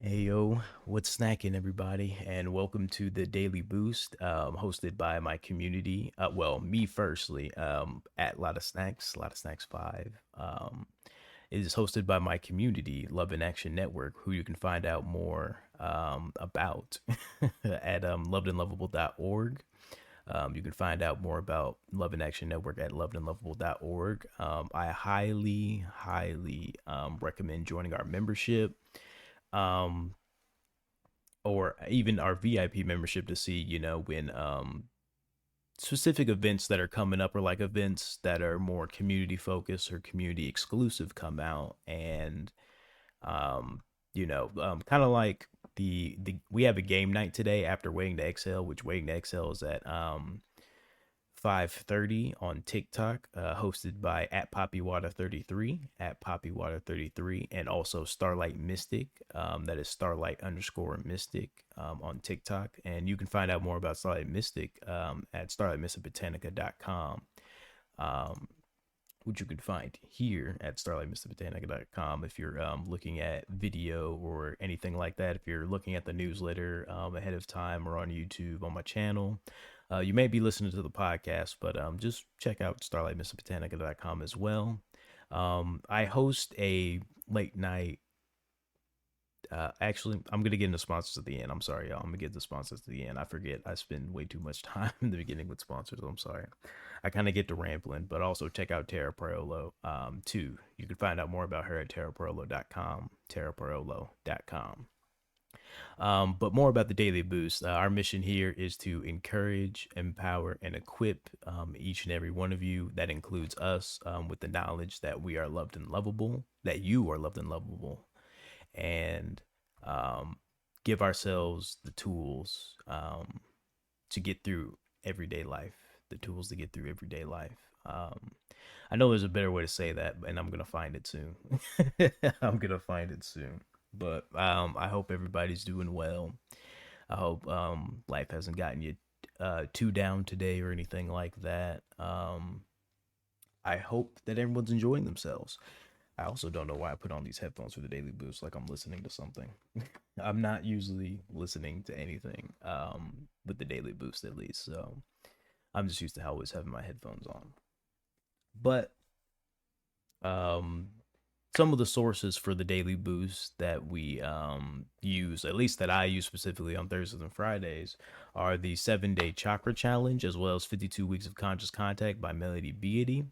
Hey yo, what's snacking, everybody, and welcome to the Daily Boost, hosted by my community. Me firstly, at Lot of Snacks 5. It is hosted by my community, Love and Action Network, who you can find out more about at lovedandlovable.org. You can find out more about Love and Action Network at lovedandlovable.org. I highly recommend joining our membership. Um, or even our VIP membership to see, when specific events that are coming up or like events that are more community focused or community exclusive come out and um kind of like the we have a game night today after Waiting to Exhale, which Waiting to Exhale is at 5:30 on TikTok, hosted by at Poppywater33, and also Starlight Mystic. That is Starlight underscore Mystic on TikTok. And you can find out more about Starlight Mystic at starlightmysticbotanica.com, um, which you can find here at starlightmysticbotanica.com if you're looking at video or anything like that. If you're looking at the newsletter ahead of time or on YouTube on my channel, you may be listening to the podcast, but just check out starlightmysticbotanica.com as well. I host a late night. Actually, I'm gonna get into sponsors at the end. I'm sorry, y'all. I'm gonna get the sponsors at the end. I forget. I spend way too much time in the beginning with sponsors. I'm sorry. I kind of get to rambling, but also check out Tara Parolo too. You can find out more about her at taraparolo.com. Taraparolo.com. But more about the Daily Boost. Our mission here is to encourage, empower, and equip each and every one of you. That includes us with the knowledge that we are loved and lovable, that you are loved and lovable, and um, give ourselves the tools to get through everyday life. The tools to get through everyday life. I know there's a better way to say that, and I'm gonna find it soon. I'm gonna find it soon. But I hope everybody's doing well. I hope life hasn't gotten you too down today or anything like that. I hope that everyone's enjoying themselves. I also don't know why I put on these headphones for the Daily Boost like I'm listening to something. I'm not usually listening to anything with the Daily Boost, at least. So I'm just used to always having my headphones on. But um, some of the sources for the Daily Boost that we use, at least that I use specifically on Thursdays and Fridays, are the 7 Day Chakra Challenge, as well as 52 Weeks of Conscious Contact by Melody Beatty.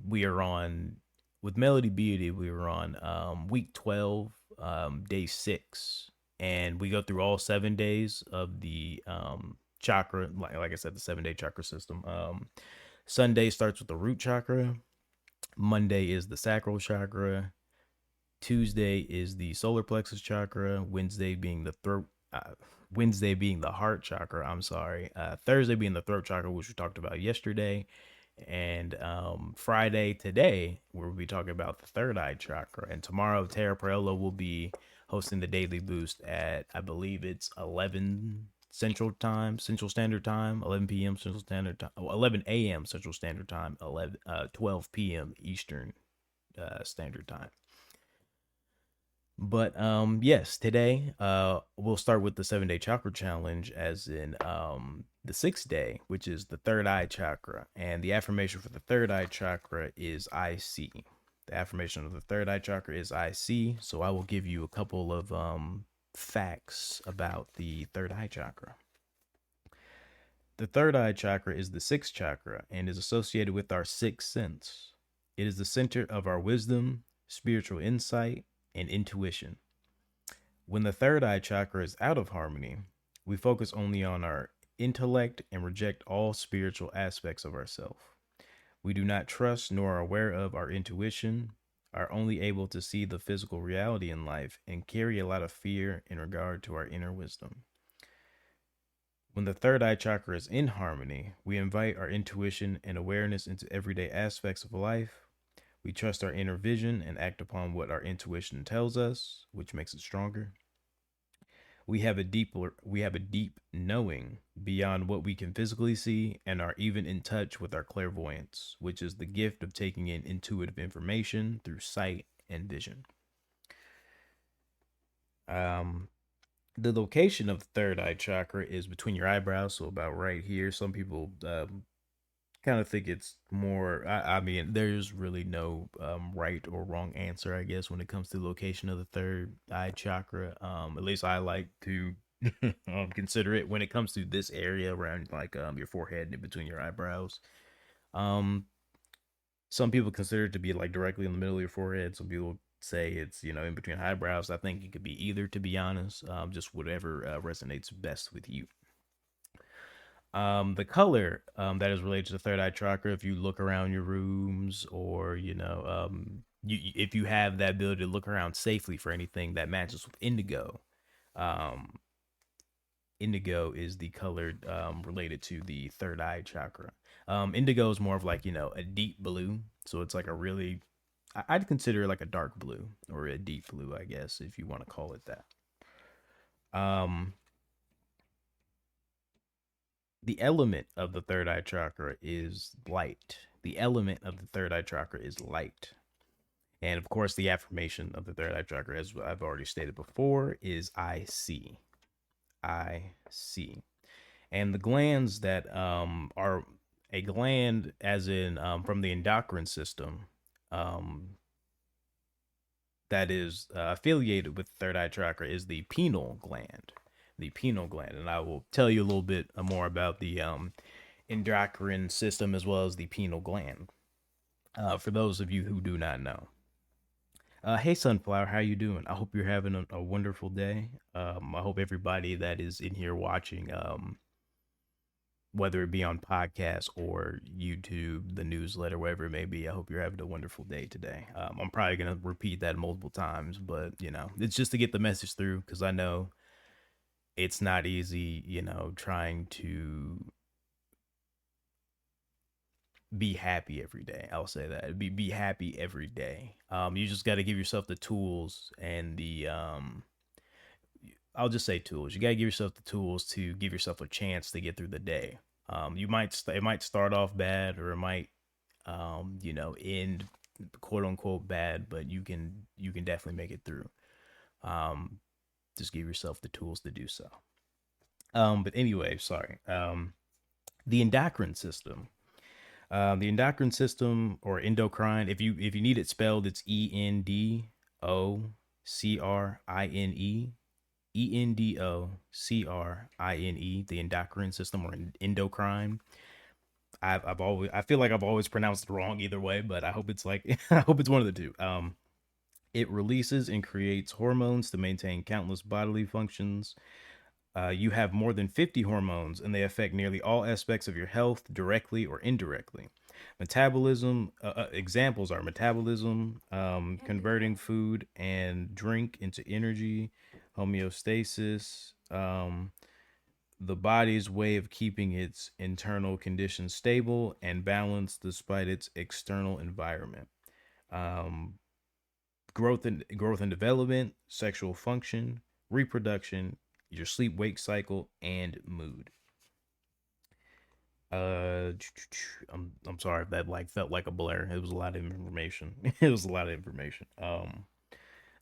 We are on, with Melody Beatty, we were on week 12, day 6. And we go through all 7 days of the chakra, like I said, the 7 Day chakra system. Sunday starts with the root chakra. Monday is the sacral chakra. Tuesday is the solar plexus chakra. Wednesday being the throat. Wednesday being the heart chakra. I'm sorry. Thursday being the throat chakra, which we talked about yesterday, and Friday today we'll be talking about the third eye chakra. And tomorrow Tara Perello will be hosting the Daily Boost at, I believe it's 11 Central Standard Time, 11 p.m. Central Standard Time, 11 a.m. Central Standard Time, 12 p.m. Eastern Standard Time. But yes, today we'll start with the 7 Day Chakra Challenge, as in the 6th day, which is the third eye chakra. And the affirmation for the third eye chakra is I see. The affirmation of the third eye chakra is I see. So I will give you a couple of facts about the third eye chakra. The third eye chakra is the sixth chakra and is associated with our sixth sense. It is the center of our wisdom, spiritual insight, and intuition. When the third eye chakra is out of harmony, we focus only on our intellect and reject all spiritual aspects of ourselves. We do not trust nor are aware of our intuition, are only able to see the physical reality in life, and carry a lot of fear in regard to our inner wisdom. When the third eye chakra is in harmony, we invite our intuition and awareness into everyday aspects of life. We trust our inner vision and act upon what our intuition tells us, which makes it stronger. We have a deep knowing beyond what we can physically see and are even in touch with our clairvoyance, which is the gift of taking in intuitive information through sight and vision. Um, the location of the third eye chakra is between your eyebrows, so about right here. Some people kind of think it's more. I mean, there's really no right or wrong answer, I guess, when it comes to the location of the third eye chakra. At least I like to consider it when it comes to this area around like your forehead and in between your eyebrows. Um, some people consider it to be like directly in the middle of your forehead. Some people say it's in between eyebrows. I think it could be either, to be honest. Just whatever resonates best with you. The color that is related to the third eye chakra, if you look around your rooms, or if you have that ability to look around safely for anything that matches with indigo, um, indigo is the color related to the third eye chakra. Indigo is more of like a deep blue, so it's like a really, I'd consider it like a dark blue or a deep blue, I guess, if you want to call it that. Um, the element of the third eye chakra is light. The element of the third eye chakra is light. And of course, the affirmation of the third eye chakra, as I've already stated before, is I see. I see. And the glands that are a gland, as in from the endocrine system, um, that is affiliated with the third eye chakra, is the pineal gland. The pineal gland. And I will tell you a little bit more about the endocrine system as well as the pineal gland. For those of you who do not know. Hey Sunflower, how you doing? I hope you're having a wonderful day. I hope everybody that is in here watching, whether it be on podcast or YouTube, the newsletter, wherever it may be, I hope you're having a wonderful day today. I'm probably gonna repeat that multiple times, but it's just to get the message through because I know it's not easy, trying to be happy every day. I'll say that. Be happy every day. You just got to give yourself the tools and the I'll just say tools. You got to give yourself the tools to give yourself a chance to get through the day. It might start off bad, or it might end quote unquote bad, but you can definitely make it through. Um, just give yourself the tools to do so. But anyway, sorry. The endocrine system. The endocrine system, or endocrine, if you need it spelled, it's ENDOCRINE. ENDOCRINE, the endocrine system, or endocrine. I feel like I've always pronounced it wrong either way, but I hope it's like I hope it's one of the two. It releases and creates hormones to maintain countless bodily functions. You have more than 50 hormones, and they affect nearly all aspects of your health, directly or indirectly. Metabolism examples are metabolism, converting food and drink into energy, homeostasis, the body's way of keeping its internal conditions stable and balanced despite its external environment. Um, growth and development, sexual function, reproduction, your sleep wake cycle, and mood. Uh, I'm sorry if that like felt like a blur. It was a lot of information. It was a lot of information.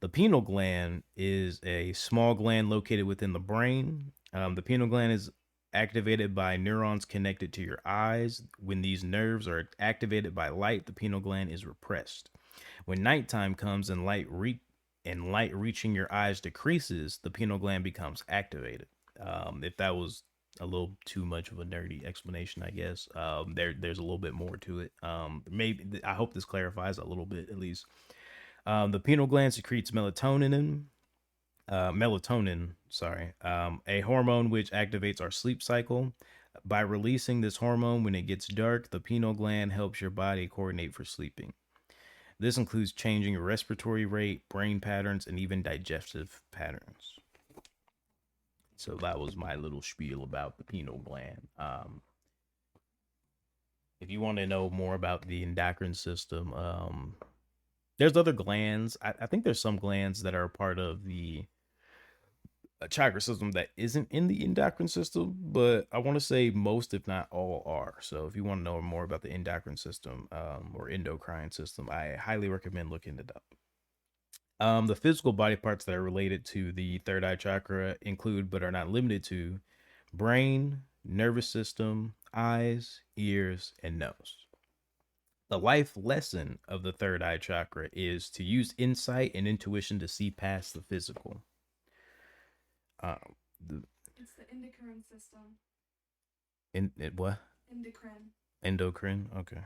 The pineal gland is a small gland located within the brain. The pineal gland is activated by neurons connected to your eyes. When these nerves are activated by light, the pineal gland is repressed. When nighttime comes and light reaching your eyes decreases, the pineal gland becomes activated. If that was a little too much of a nerdy explanation, I guess there's a little bit more to it. Maybe I hope this clarifies a little bit at least. The pineal gland secretes melatonin, sorry, a hormone which activates our sleep cycle. By releasing this hormone when it gets dark, the pineal gland helps your body coordinate for sleeping. This includes changing your respiratory rate, brain patterns, and even digestive patterns. So that was my little spiel about the pineal gland. If you want to know more about the endocrine system, there's other glands. I think there's some glands that are a part of the chakra system that isn't in the endocrine system, but I want to say most, if not all, are. So if you want to know more about the endocrine system or endocrine system, I highly recommend looking it up. The physical body parts that are related to the third eye chakra include, but are not limited to, brain, nervous system, eyes, ears, and nose. The life lesson of the third eye chakra is to use insight and intuition to see past the physical. The It's the endocrine system. what? Endocrine. Endocrine. Okay.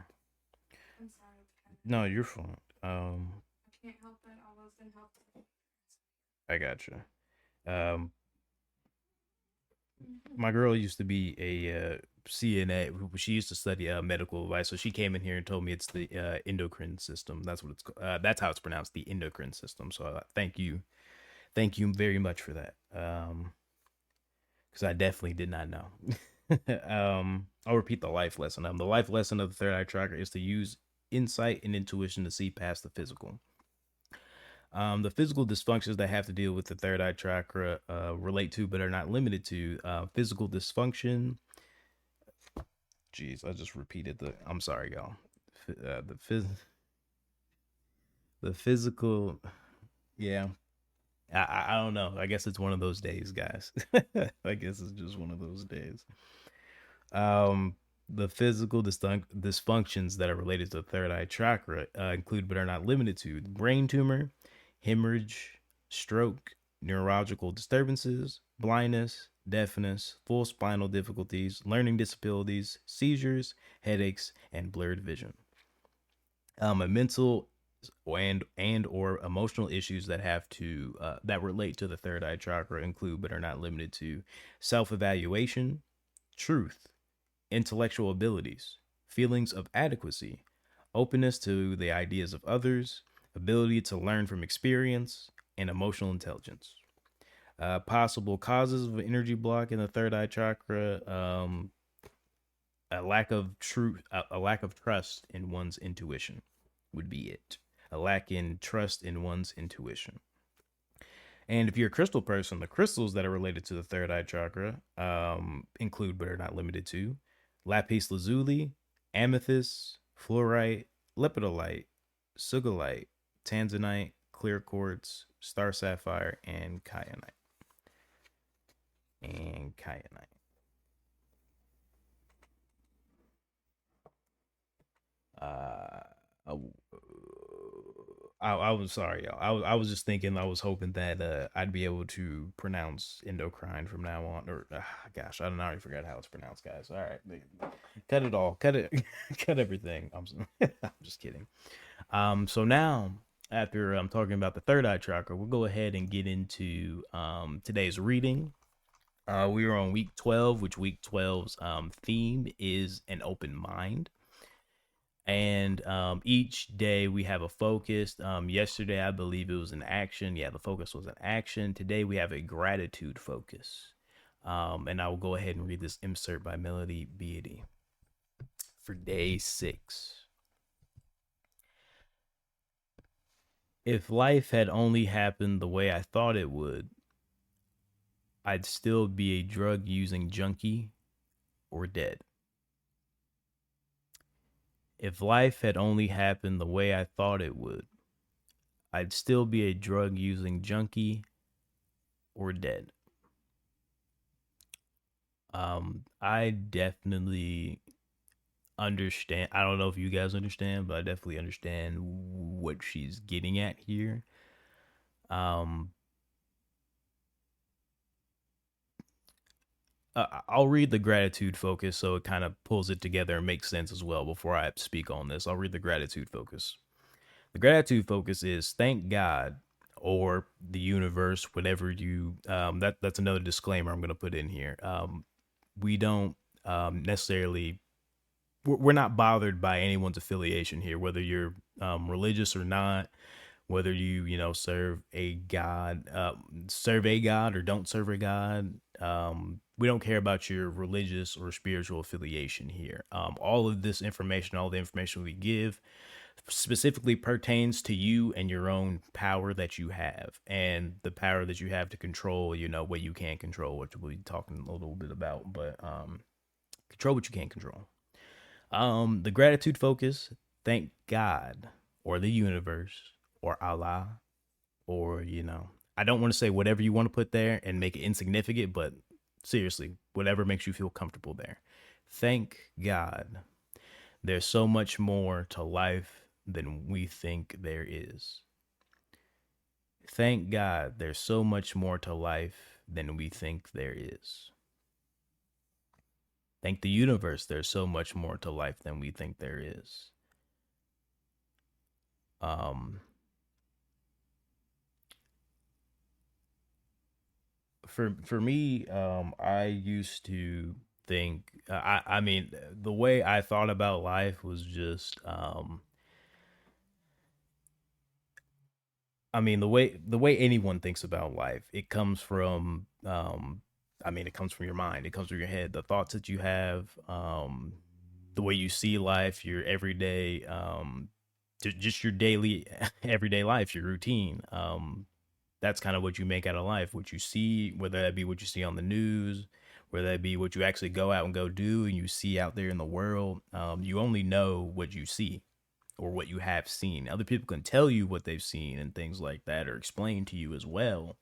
I'm sorry. No, you're fine. I can't help it. I was in help. I gotcha. Um, my girl used to be a CNA. She used to study medical advice, so she came in here and told me it's the endocrine system. That's what it's called. That's how it's pronounced, the endocrine system. So thank you very much for that. Because I definitely did not know. I'll repeat the life lesson. The life lesson of the third eye chakra is to use insight and intuition to see past the physical. The physical dysfunctions that have to deal with the third eye chakra relate to, but are not limited to, physical dysfunction. Jeez, I just repeated the. I'm sorry, y'all. The physical. Yeah, I don't know. I guess it's one of those days, guys. I guess it's just one of those days. Um, the physical dysfunctions that are related to the third eye chakra include, but are not limited to, brain tumor, hemorrhage, stroke, neurological disturbances, blindness, deafness, full spinal difficulties, learning disabilities, seizures, headaches, and blurred vision. A mental and or emotional issues that have to that relate to the third eye chakra include, but are not limited to, self-evaluation, truth, intellectual abilities, feelings of adequacy, openness to the ideas of others, ability to learn from experience, and emotional intelligence. Possible causes of energy block in the third eye chakra: a lack of trust in one's intuition would be it. A lack in trust in one's intuition. And if you're a crystal person, the crystals that are related to the third eye chakra include, but are not limited to, lapis lazuli, amethyst, fluorite, lepidolite, sugilite, tanzanite, clear quartz, star sapphire, and kyanite. And kyanite. Uh, I, I was sorry, y'all. I was just thinking. I was hoping that I'd be able to pronounce endocrine from now on. Or gosh, I don't know. I forgot how it's pronounced, guys. All right, cut it all. Cut it. Cut everything. I'm just kidding. So now after I'm talking about the third eye chakra, we'll go ahead and get into today's reading. We are on week 12, which week 12's theme is an open mind. And each day we have a focus. Yesterday, I believe it was an action. Yeah, the focus was an action. Today, we have a gratitude focus. And I will go ahead and read this insert by Melody Beatty for day 6. If life had only happened the way I thought it would, I'd still be a drug using junkie or dead. If life had only happened the way I thought it would, I'd still be a drug using junkie or dead. I definitely understand. I don't know if you guys understand, but I definitely understand what she's getting at here. Um, I'll read the gratitude focus so it kind of pulls it together and makes sense as well before I speak on this. I'll read the gratitude focus. The gratitude focus is thank God or the universe, whatever you. That's another disclaimer I'm going to put in here. We don't necessarily we're not bothered by anyone's affiliation here, whether you're religious or not, whether you serve a god or don't serve a god. We don't care about your religious or spiritual affiliation here. All of this information, all the information we give, specifically pertains to you and your own power that you have, and the power that you have to control. What you can't control, which we'll be talking a little bit about, but control what you can't control. The gratitude focus, thank God or the universe or Allah or, I don't want to say whatever you want to put there and make it insignificant, but seriously, whatever makes you feel comfortable there. Thank God there's so much more to life than we think there is. Thank God there's so much more to life than we think there is. Thank the universe there's so much more to life than we think there is. Um, for me, I used to think. I mean, the way I thought about life was just. I mean, the way anyone thinks about life, it comes from. I mean, it comes from your mind. It comes from your head. The thoughts that you have. The way you see life, your everyday. Just your daily, everyday life, your routine. That's kind of what you make out of life. What you see, whether that be what you see on the news, whether that be what you actually go out and go do and you see out there in the world. You only know what you see or what you have seen. Other people can tell you what they've seen and things like that or explain to you as well,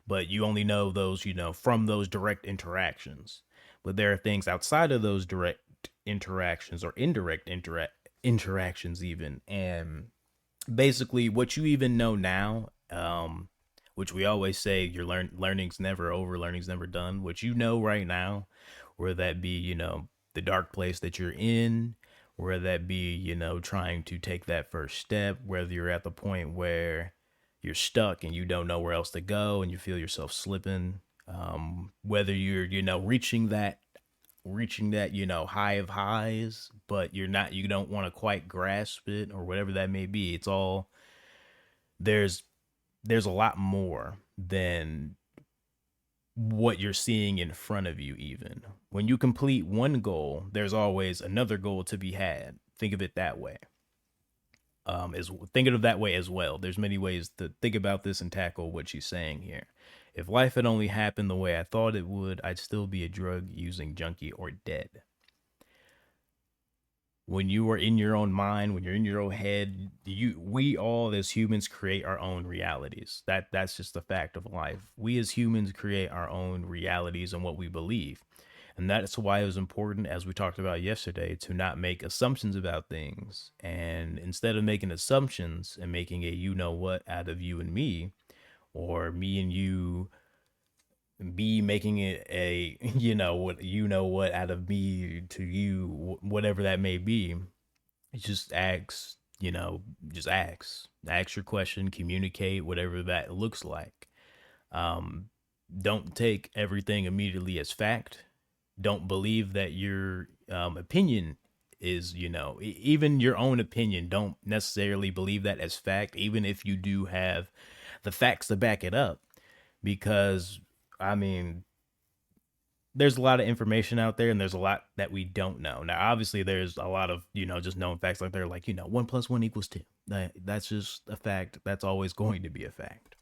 but you only know those, from those direct interactions. But there are things outside of those direct interactions or indirect interactions even, and basically what you even know now, which we always say your learning's never over, learning's never done. What you know right now, whether that be the dark place that you're in, whether that be trying to take that first step, whether you're at the point where you're stuck and you don't know where else to go and you feel yourself slipping, whether you're reaching that high of highs, but you don't want to quite grasp it or whatever that may be. It's all there's there's a lot more than what you're seeing in front of you. Even when you complete one goal, there's always another goal to be had. Think of it that way. Is Think of it that way as well. There's many ways to think about this and tackle what she's saying here. If life had only happened the way I thought it would, I'd still be a drug using junkie or dead. When you are in your own mind, when you're in your own head, we all as humans create our own realities. That's just a fact of life. We as humans create our own realities and what we believe. And that's why it was important, as we talked about yesterday, to not make assumptions about things. And instead of making assumptions and making a you know what out of you and me, or me and you be making it a you know what out of me to you, whatever that may be, just ask your question, communicate whatever that looks like. um don't take everything immediately as fact. Don't believe that your opinion is, even your own opinion, don't necessarily believe that as fact, even if you do have the facts to back it up. Because I mean, there's a lot of information out there and there's a lot that we don't know. Now, obviously, there's a lot of, just known facts like they're like, 1 + 1 = 2. That's just a fact. That's always going to be a fact.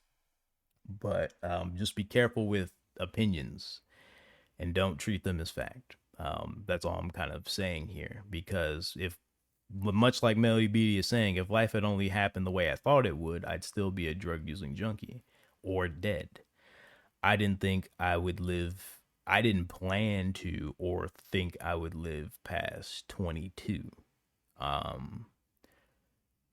But just be careful with opinions and don't treat them as fact. That's all I'm kind of saying here. Because if, much like Melody Beatty is saying, if life had only happened the way I thought it would, I'd still be a drug using junkie or dead. I didn't think I would live. I didn't plan to or think I would live past 22. Um,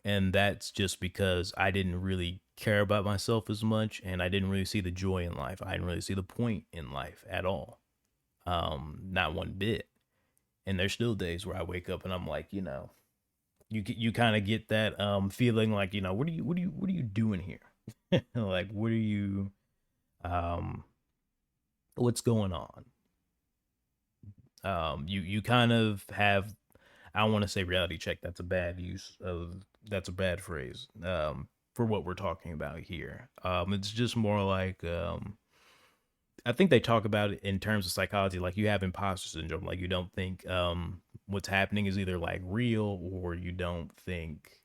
and that's just because I didn't really care about myself as much and I didn't really see the joy in life. I didn't really see the point in life at all. Not one bit. And there's still days where I wake up and I'm like, you kind of get that feeling like, what are you doing here? Like, what are you um what's going on? You kind of have, I don't want to say reality check. That's a bad phrase. For what we're talking about here. It's just more like I think they talk about it in terms of psychology, like you have imposter syndrome. Like you don't think what's happening is either like real, or you don't think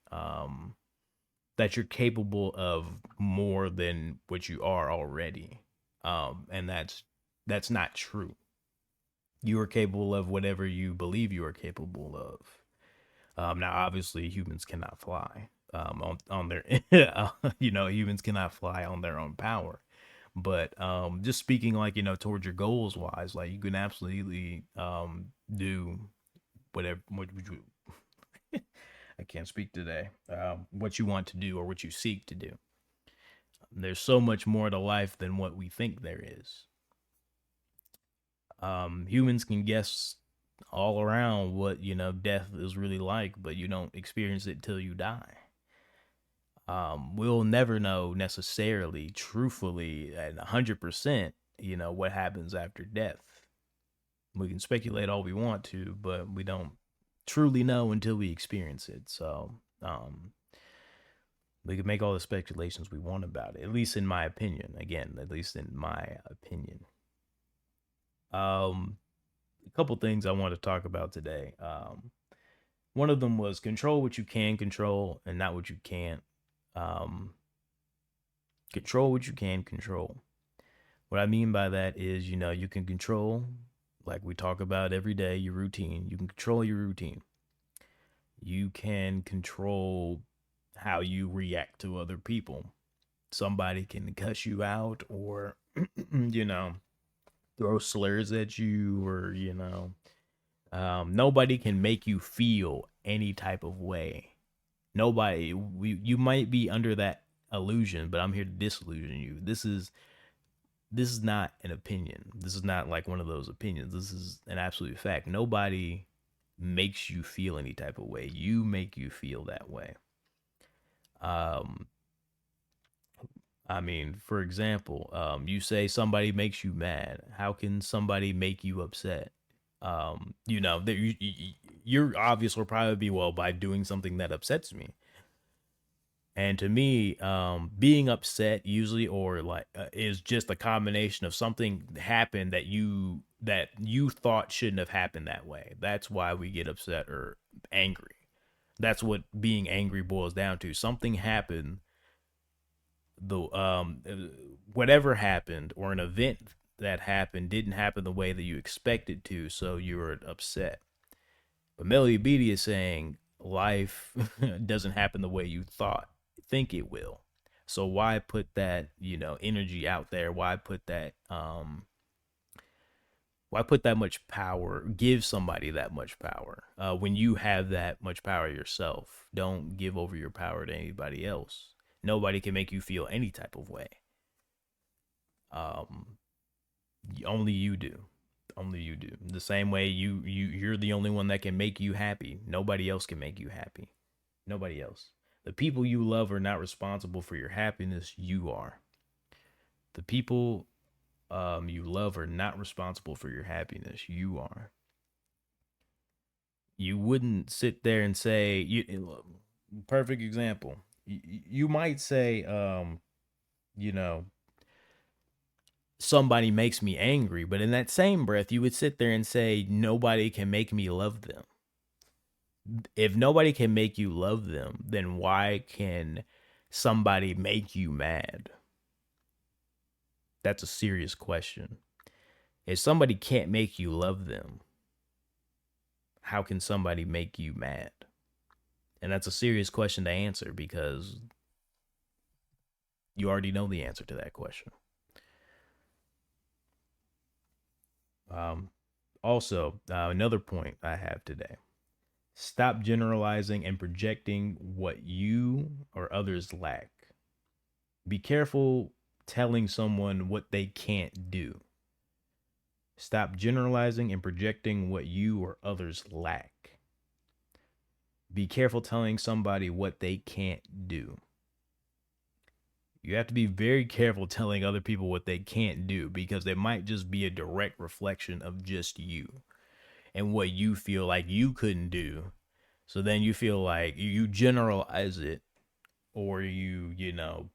that you're capable of more than what you are already. And that's not true. You are capable of whatever you believe you are capable of. Now, obviously, humans cannot fly. on their humans cannot fly on their own power. But just speaking like towards your goals wise, like you can absolutely do whatever what you I can't speak today. What you want to do or what you seek to do. There's so much more to life than what we think there is. Humans can guess all around what death is really like, but you don't experience it till you die. We'll never know necessarily, truthfully, at 100%, what happens after death. We can speculate all we want to, but we don't truly know until we experience it. So, we can make all the speculations we want about it, at least in my opinion. Again, at least in my opinion. Um, a couple things I want to talk about today. One of them was control what you can control and not what you can't. Um, Control what you can control. What I mean by that is, you can control, like we talk about every day, your routine. You can control your routine. You can control how you react to other people. Somebody can cuss you out or, you know, throw slurs at you or, nobody can make you feel any type of way. You might be under that illusion, but I'm here to disillusion you. This is not an opinion. This is not like one of those opinions. This is an absolute fact. Nobody makes you feel any type of way. You make you feel that way. Um, I mean, for example, you say somebody makes you mad. How can somebody make you upset? Your obvious will probably be, well, by doing something that upsets me. And to me, being upset usually or like is just a combination of something happened that you thought shouldn't have happened that way. That's why we get upset or angry. That's what being angry boils down to. Something happened, the whatever happened or an event that happened didn't happen the way that you expected to, so you were upset. But Melody Beatty is saying life doesn't happen the way you think it will. So why put that, energy out there? Why put that much power, give somebody that much power when you have that much power yourself? Don't give over your power to anybody else. Nobody can make you feel any type of way. Um, Only you do. Only you do. The same way you're the only one that can make you happy. Nobody else can make you happy. Nobody else. The people you love are not responsible for your happiness. You are. The people you love are not responsible for your happiness. You are. You wouldn't sit there and say, perfect example. You might say, you know, somebody makes me angry, but in that same breath, you would sit there and say, nobody can make me love them. If nobody can make you love them, then why can somebody make you mad? That's a serious question. If somebody can't make you love them, how can somebody make you mad? And that's a serious question to answer because you already know the answer to that question. Um, Also, another point I have today: stop generalizing and projecting what you or others lack. Be careful telling someone what they can't do. Stop generalizing and projecting what you or others lack. Be careful telling somebody what they can't do. You have to be very careful telling other people what they can't do because it might just be a direct reflection of just you and what you feel like you couldn't do. So then you feel like you generalize it or you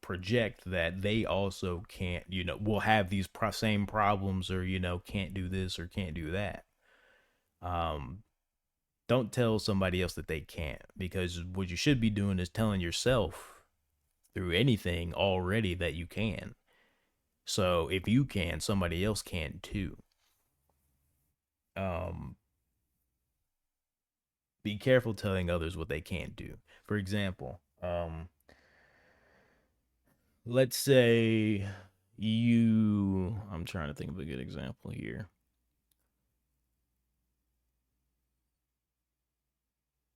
project that they also can't, will have these same problems or can't do this or can't do that. Um don't tell somebody else that they can't because what you should be doing is telling yourself through anything already that you can. So if you can, somebody else can too. Um, be careful telling others what they can't do. For example, Um, let's say I'm trying to think of a good example here.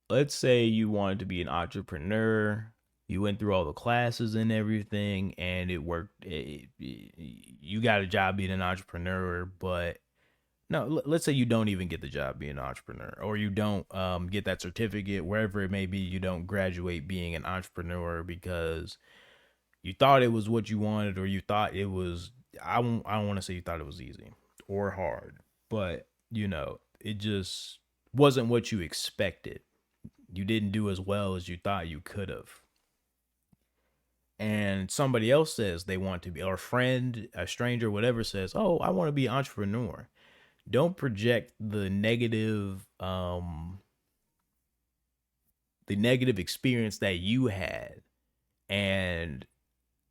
Let's say you wanted to be an entrepreneur. You went through all the classes and everything, and it worked. You got a job being an entrepreneur, but no, let's say you don't even get the job being an entrepreneur, or you don't get that certificate, wherever it may be. You don't graduate being an entrepreneur because you thought it was what you wanted, or you thought it was. I don't want to say you thought it was easy or hard, but it just wasn't what you expected. You didn't do as well as you thought you could have. And somebody else says they want to be, or a friend, a stranger, whatever says, "Oh, I want to be an entrepreneur." Don't project the negative experience that you had and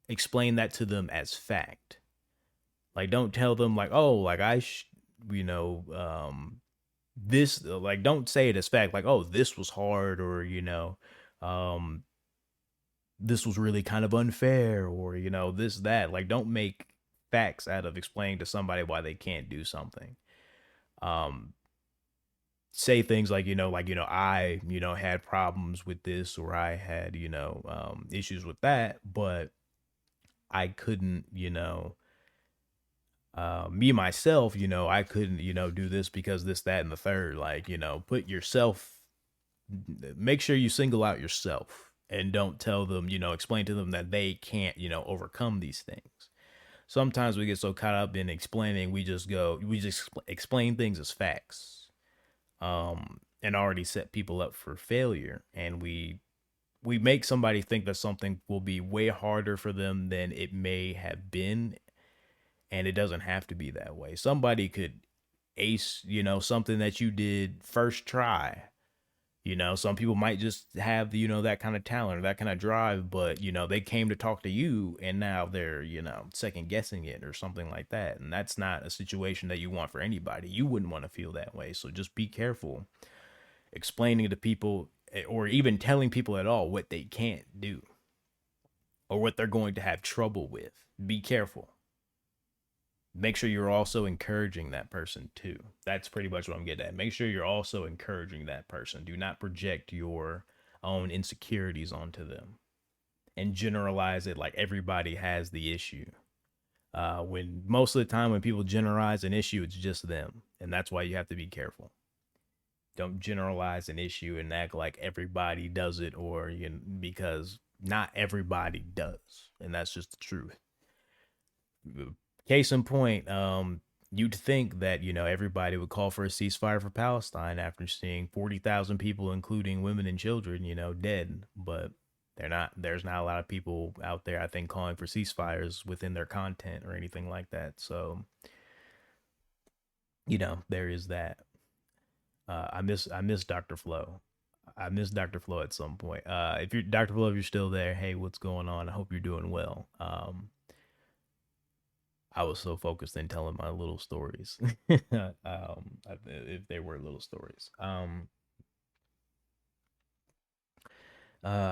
explain that to them as fact. Like, don't tell them like, "Oh, like you know, this like don't say it as fact like, oh, this was hard, or um this was really kind of unfair, or this that. Like, don't make facts out of explaining to somebody why they can't do something. um Say things like, I had problems with this, or I had issues with that, but I couldn't, me myself, I couldn't, do this because this, that, and the third. Like, put yourself, make sure you single out yourself, and don't tell them, explain to them that they can't, overcome these things. Sometimes we get so caught up in explaining, we just explain things as facts, and already set people up for failure. And we make somebody think that something will be way harder for them than it may have been, and it doesn't have to be that way. Somebody could ace, something that you did first try. Some people might just have, that kind of talent or that kind of drive, but they came to talk to you, and now they're, second guessing it or something like that. And that's not a situation that you want for anybody. You wouldn't want to feel that way. So just be careful explaining to people, or even telling people at all what they can't do or what they're going to have trouble with. Be careful. Make sure you're also encouraging that person too. That's pretty much what I'm getting at. Make sure you're also encouraging that person. Do not project your own insecurities onto them and generalize it like everybody has the issue. When most of the time, when people generalize an issue, it's just them. And that's why you have to be careful. Don't generalize an issue and act like everybody does it, or because not everybody does. And that's just the truth. Case in point, you'd think that everybody would call for a ceasefire for Palestine after seeing 40,000 people, including women and children, dead. But they're not. There's not a lot of people out there, I think, calling for ceasefires within their content or anything like that. So there is that. I miss Dr. Flo. I miss Dr. Flo at some point. If you're Dr. Flo, if you're still there, hey, what's going on? I hope you're doing well. I was so focused in telling my little stories. If they were little stories. I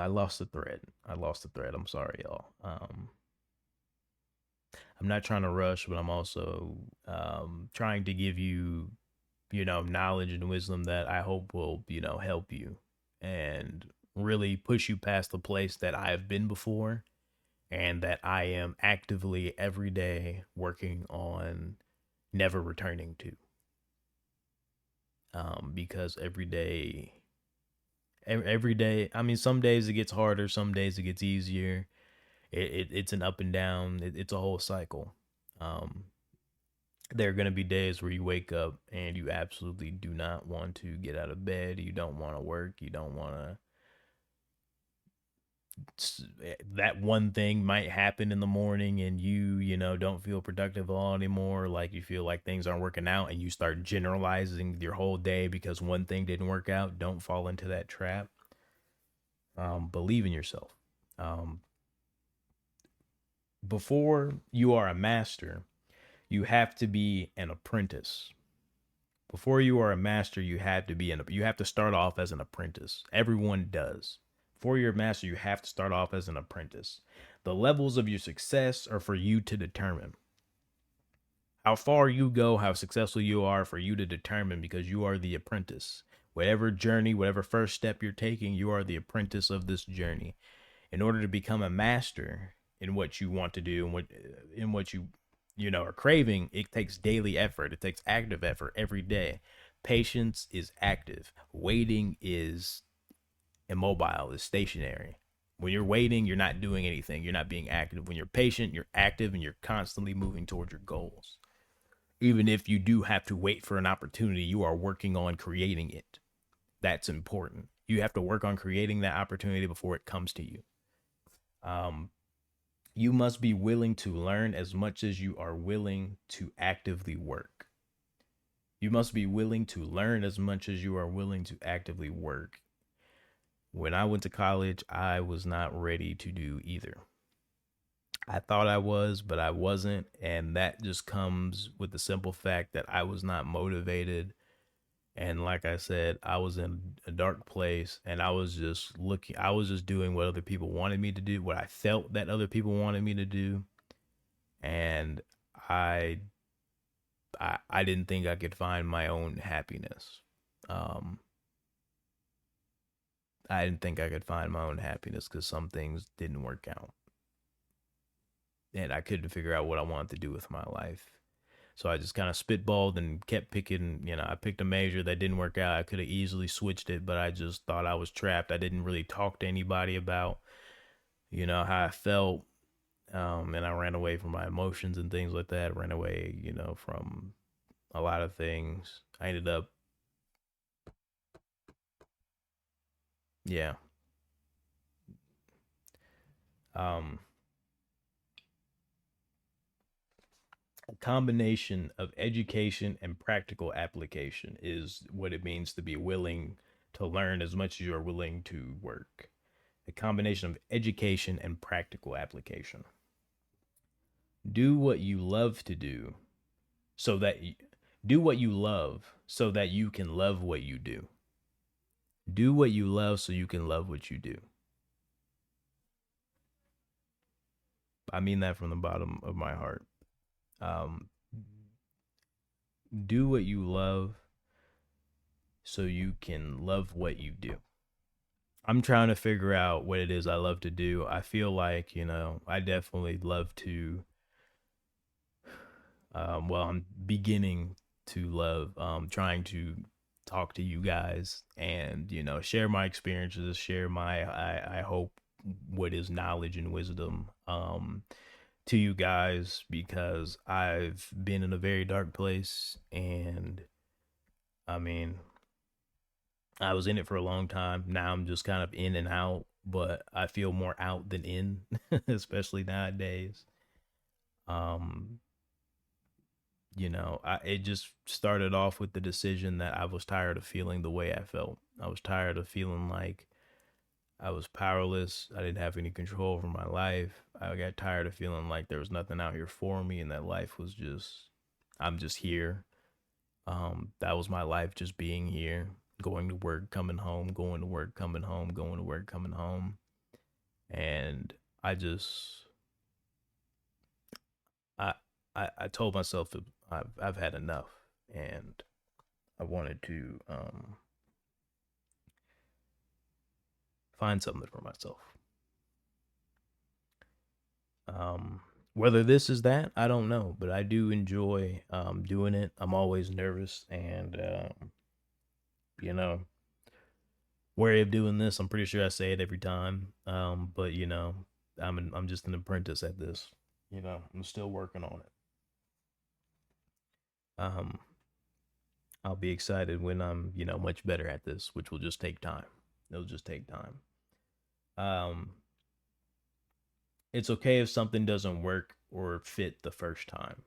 lost the thread. I'm sorry, y'all. I'm not trying to rush, but I'm also trying to give you, knowledge and wisdom that I hope will, help you and really push you past the place that I have been before, and that I am actively every day working on never returning to. Because every day, I mean, some days it gets harder, some days it gets easier. It's an up and down. It's a whole cycle. Um, there are going to be days where you wake up and you absolutely do not want to get out of bed. You don't want to work. You don't want to. That one thing might happen in the morning, and you don't feel productive at all anymore. Like, you feel like things aren't working out, and you start generalizing your whole day because one thing didn't work out. Don't fall into that trap. Believe in yourself. Um, Before you are a master, you have to be an apprentice. Before you are a master, you have to start off as an apprentice. Everyone does. For your master, you have to start off as an apprentice. The levels of your success are for you to determine. How far you go, how successful you are, for you to determine, because you are the apprentice. Whatever journey, whatever first step you're taking, you are the apprentice of this journey. In order to become a master in what you want to do and what you know are craving, it takes daily effort. It takes active effort every day. Patience is active. Waiting is immobile, is stationary. When you're waiting, you're not doing anything. You're not being active. When you're patient, you're active and you're constantly moving towards your goals. Even if you do have to wait for an opportunity, you are working on creating it. That's important. You have to work on creating that opportunity before it comes to you. Um, you must be willing to learn as much as you are willing to actively work. You must be willing to learn as much as you are willing to actively work. When I went to college, I was not ready to do either. I thought I was, but I wasn't. And that just comes with the simple fact that I was not motivated. And like I said, I was in a dark place and I was just doing what other people wanted me to do, what I felt that other people wanted me to do. And I I didn't think I could find my own happiness. Um I didn't think I could find my own happiness because some things didn't work out. And I couldn't figure out what I wanted to do with my life. So I just kind of spitballed and kept picking, I picked a major that didn't work out. I could have easily switched it, but I just thought I was trapped. I didn't really talk to anybody about, how I felt. And I ran away from my emotions and things like that. Ran away, from a lot of things. I ended up, yeah. Um, a combination of education and practical application is what it means to be willing to learn as much as you are willing to work. A combination of education and practical application. Do what you love to do so that you, do what you love so that you can love what you do. Do what you love so you can love what you do. I mean that from the bottom of my heart. Um, do what you love so you can love what you do. I'm trying to figure out what it is I love to do. I feel like, I definitely love to, I'm beginning to love trying to talk to you guys and, share my experiences, share I hope, what is knowledge and wisdom to you guys because I've been in a very dark place and I mean, I was in it for a long time. Now I'm just kind of in and out, but I feel more out than in, especially nowadays. Um, it just started off with the decision that I was tired of feeling the way I felt. I was tired of feeling like I was powerless. I didn't have any control over my life. I got tired of feeling like there was nothing out here for me and that life was just, I'm just here. That was my life, just being here, going to work, coming home, going to work, coming home, going to work, coming home. And I just, I, I told myself that I've had enough and I wanted to find something for myself. Um, Whether this is that, I don't know, but I do enjoy doing it. I'm always nervous and, you know, wary of doing this. I'm pretty sure I say it every time. But I'm just an apprentice at this. I'm still working on it. Um, I'll be excited when I'm, much better at this, which will just take time. It'll just take time. Um, it's okay if something doesn't work or fit the first time.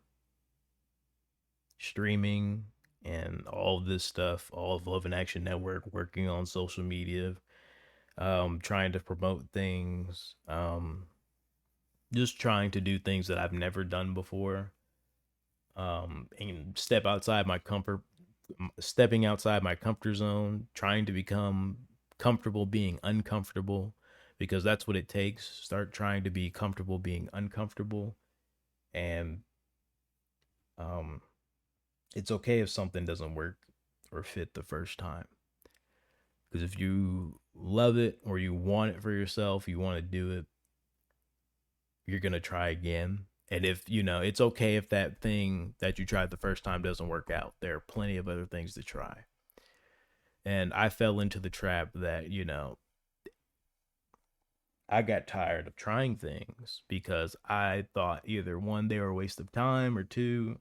Streaming and all of this stuff, all of Love and Action Network, working on social media, trying to promote things, just trying to do things that I've never done before, and stepping outside my comfort zone, trying to become comfortable being uncomfortable, because that's what it takes. Start trying to be comfortable being uncomfortable, and um, it's okay if something doesn't work or fit the first time. Because if you love it or you want it for yourself, you want to do it, you're gonna try again. And if you know, it's okay if that thing that you tried the first time doesn't work out. There are plenty of other things to try. And I fell into the trap that, I got tired of trying things because I thought either one, they were a waste of time, or two,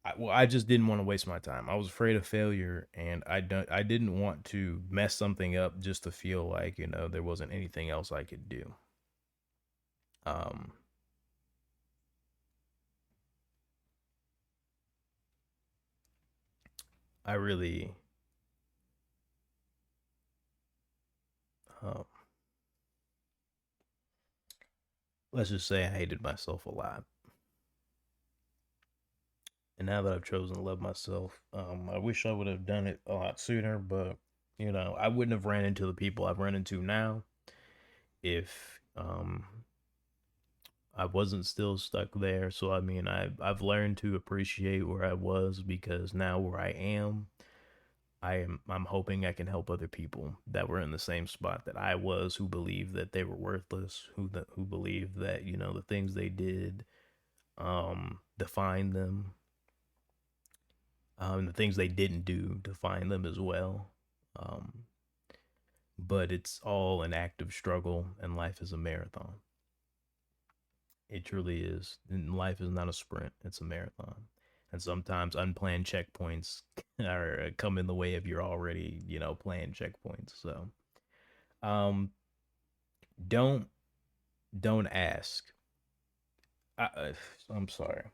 I just didn't want to waste my time. I was afraid of failure, and I didn't want to mess something up just to feel like there wasn't anything else I could do. Um, I really, uh, let's just say I hated myself a lot. And now that I've chosen to love myself, I wish I would have done it a lot sooner, but I wouldn't have ran into the people I've run into now if I wasn't still stuck there. So I mean, I've learned to appreciate where I was, because now where I am, I'm hoping I can help other people that were in the same spot that I was, who believed that they were worthless, who believed that the things they did defined them, the things they didn't do define them as well. Um, but it's all an active struggle, and life is a marathon. It truly is. And life is not a sprint, it's a marathon. And sometimes unplanned checkpoints are come in the way of your already, planned checkpoints. So, um, don't don't ask. I'm sorry.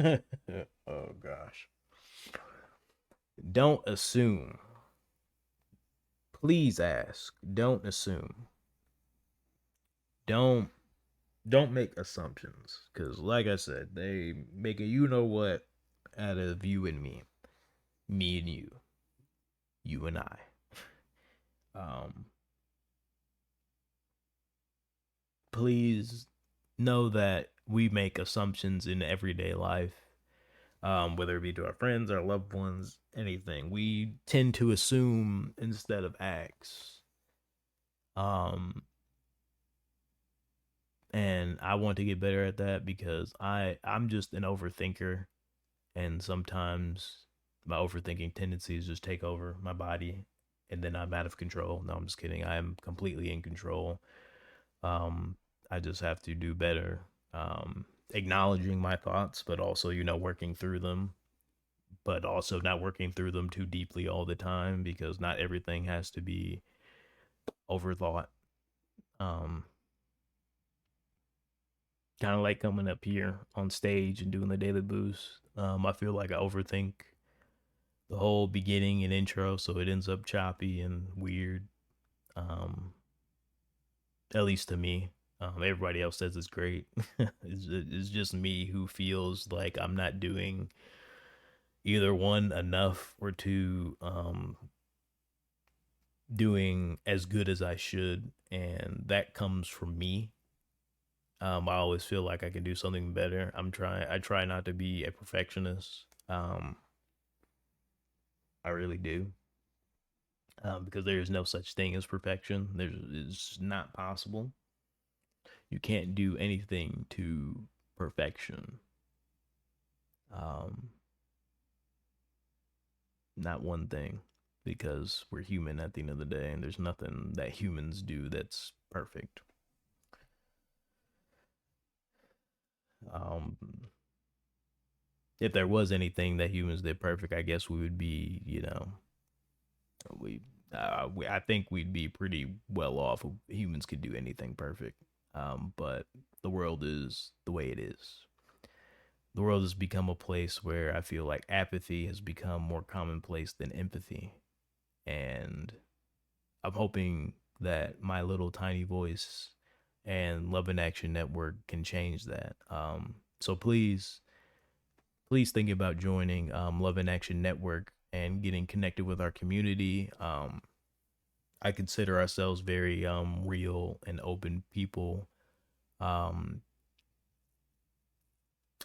Oh gosh. Don't assume. Please ask. Don't assume. Don't don't make assumptions, because like I said, they make a you know what out of you and me and you and I. um Please know that we make assumptions in everyday life, whether it be to our friends, our loved ones, anything. We tend to assume instead of acts. um and I want to get better at that, because I'm just an overthinker, and sometimes my overthinking tendencies just take over my body, and then I'm out of control. No, I'm just kidding. I am completely in control. um I just have to do better, acknowledging my thoughts, but also working through them, but also not working through them too deeply all the time, because not everything has to be overthought. um Kind of like coming up here on stage and doing the daily boost. I feel like I overthink the whole beginning and intro, so it ends up choppy and weird. Um, at least to me. Everybody else says it's great. It's just me who feels like I'm not doing either one enough, or two, doing as good as I should, and that comes from me. I always feel like I can do something better. I try not to be a perfectionist. I really do. Because there is no such thing as perfection. It's not possible. You can't do anything to perfection. Um, Not one thing, because we're human at the end of the day, and there's nothing that humans do that's perfect. Um, if there was anything that humans did perfect, I guess we would be, we, I think we'd be pretty well off if humans could do anything perfect. But the world is the way it is. The world has become a place where I feel like apathy has become more commonplace than empathy. And I'm hoping that my little tiny voice and Love in Action Network can change that. So please think about joining Love in Action Network and getting connected with our community. I consider ourselves very real and open people. Um,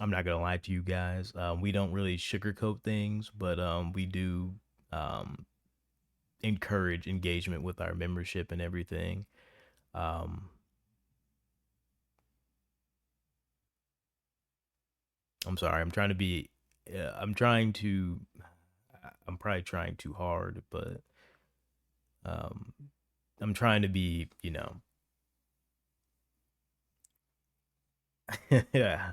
I'm not gonna lie to you guys. We don't really sugarcoat things, but we do um, encourage engagement with our membership and everything. Um, I'm sorry. I'm trying to be. I'm trying to. I'm probably trying too hard, but um, I'm trying to be. Yeah.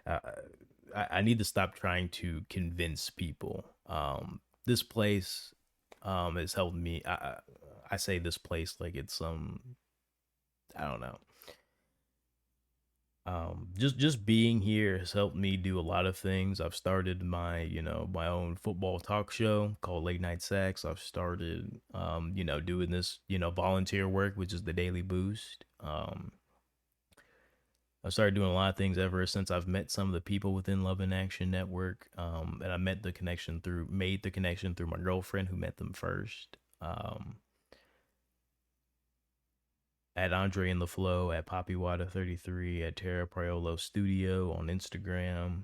I, I need to stop trying to convince people. This place has helped me. I say this place like it's I don't know. Just being here has helped me do a lot of things. I've started my own football talk show called Late Night Sacks. I've started doing this volunteer work, which is the Daily Boost. I've started doing a lot of things ever since I've met some of the people within Love and Action Network. And I made the connection through my girlfriend who met them first. At Andre in the Flow, at Poppy Water 33, at Terra Priolo Studio on Instagram,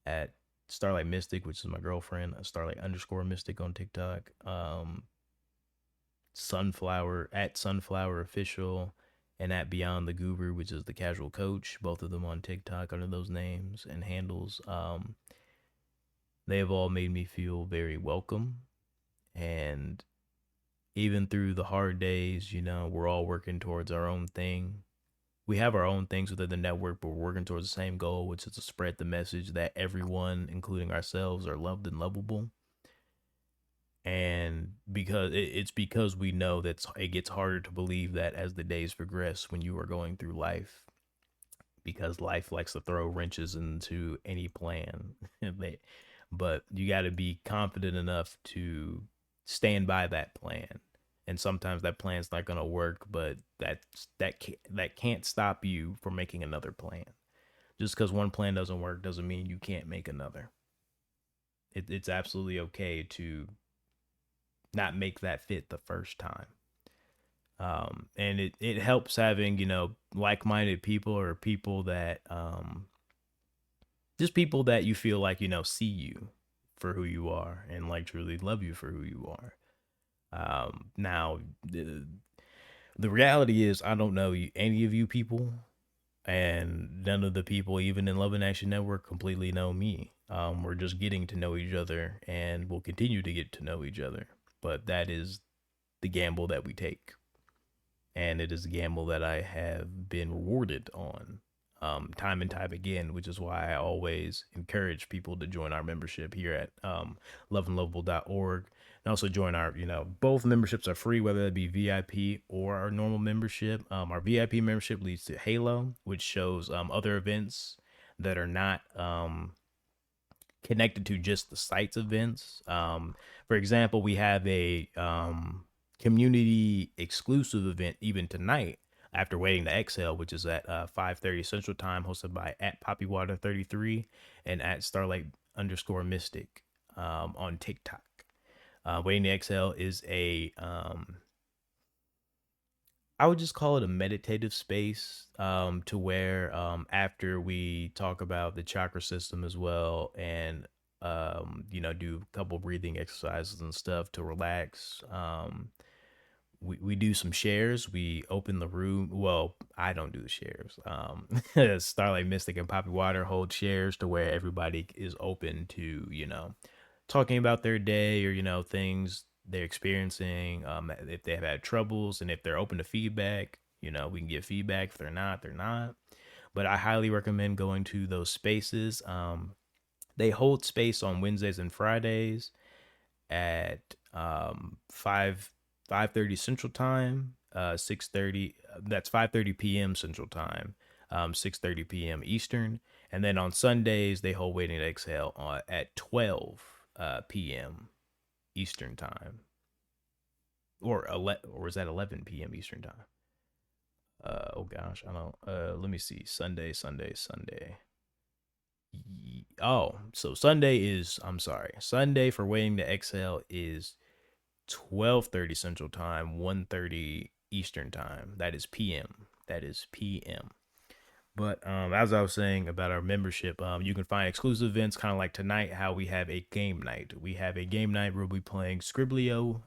at Starlight Mystic, which is my girlfriend, Starlight underscore Mystic on TikTok, Sunflower at Sunflower Official, and at Beyond the Guru, which is the casual coach, both of them on TikTok under those names and handles. They have all made me feel very welcome. And even through the hard days, we're all working towards our own thing. We have our own things within the network, but we're working towards the same goal, which is to spread the message that everyone, including ourselves, are loved and lovable. And it's because we know that it gets harder to believe that as the days progress when you are going through life, because life likes to throw wrenches into any plan. But you got to be confident enough to stand by that plan. And sometimes that plan's not going to work, but that can't stop you from making another plan. Just because one plan doesn't work doesn't mean you can't make another. It's absolutely okay to not make that fit the first time. And it helps having like-minded people, or people that just people that you feel like see you for who you are and like truly love you for who you are. Now the reality is I don't know any of you people, and none of the people even in Love and Action Network completely know me. We're just getting to know each other, and we'll continue to get to know each other. But that is the gamble that we take, and it is a gamble that I have been rewarded on time and time again, which is why I always encourage people to join our membership here at loveandlovable.org. And also join both memberships are free, whether it be VIP or our normal membership. Our VIP membership leads to Halo, which shows other events that are not connected to just the site's events. For example, we have a community exclusive event even tonight after waiting to exhale, which is at 5:30 Central Time, hosted by at Poppywater33 and at Starlight underscore Mystic on TikTok. Waiting to exhale is I would just call it a meditative space, to where after we talk about the chakra system as well, and do a couple breathing exercises and stuff to relax. We do some shares. We open the room. Well, I don't do the shares. Starlight Mystic and Poppy Water hold shares to where everybody is open to talking about their day, or things they're experiencing, if they have had troubles, and if they're open to feedback, we can give feedback. If they're not. But I highly recommend going to those spaces. They hold space on Wednesdays and Fridays at 5:30 Central Time, 6:30. That's 5:30 p.m. Central Time, 6:30 p.m. Eastern. And then on Sundays they hold Waiting to Exhale at 12 p.m. Eastern Time, or is that 11 p.m. Eastern Time? Oh gosh, I don't. Let me see. Sunday. Oh, so Sunday is. I'm sorry. Sunday for Waiting to Exhale is 12:30 Central Time, 1:30 Eastern Time. That is PM. That is PM. But as I was saying about our membership, you can find exclusive events kind of like tonight, how we have a game night. We have a game night where we'll be playing Scriblio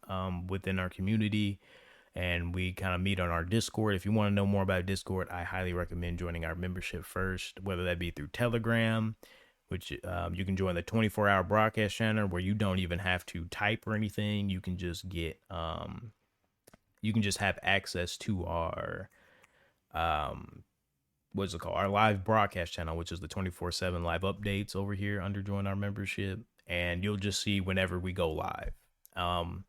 within our community, and we kind of meet on our Discord. If you want to know more about Discord, I highly recommend joining our membership first, whether that be through Telegram, which you can join the 24-hour broadcast channel where you don't even have to type or anything. You can just have access to our what's it called? Our live broadcast channel, which is the 24/7 live updates over here under join our membership. And you'll just see whenever we go live. Um,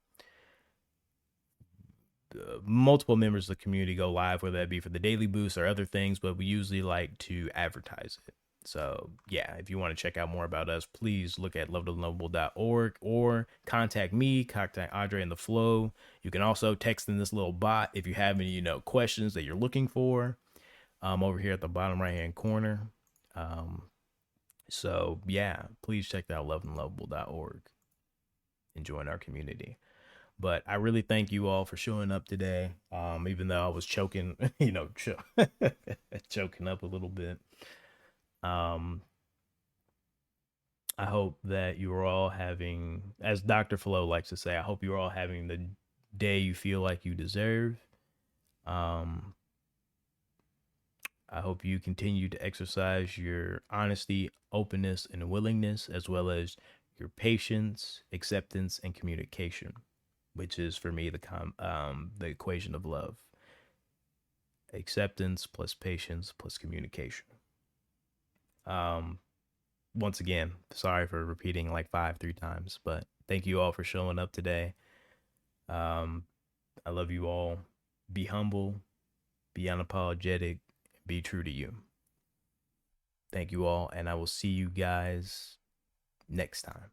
Multiple members of the community go live, whether that be for the daily boost or other things, but we usually like to advertise it. So yeah, if you want to check out more about us, please look at lovethelovable.org or contact me, contact Andre and the Flow. You can also text in this little bot if you have any, questions that you're looking for. Over here at the bottom right hand corner. Um, so yeah, please check out loveandlovable.org and join our community. But I really thank you all for showing up today. Even though I was choking, choking up a little bit. Um, I hope that you are all having, as Dr. Flo likes to say, I hope you're all having the day you feel like you deserve. Um, I hope you continue to exercise your honesty, openness, and willingness, as well as your patience, acceptance, and communication, which is for me the equation of love: acceptance plus patience plus communication. Um, Once again, sorry for repeating like 3 times, but thank you all for showing up today. Um, I love you all. Be humble, be unapologetic, be true to you. Thank you all, and I will see you guys next time.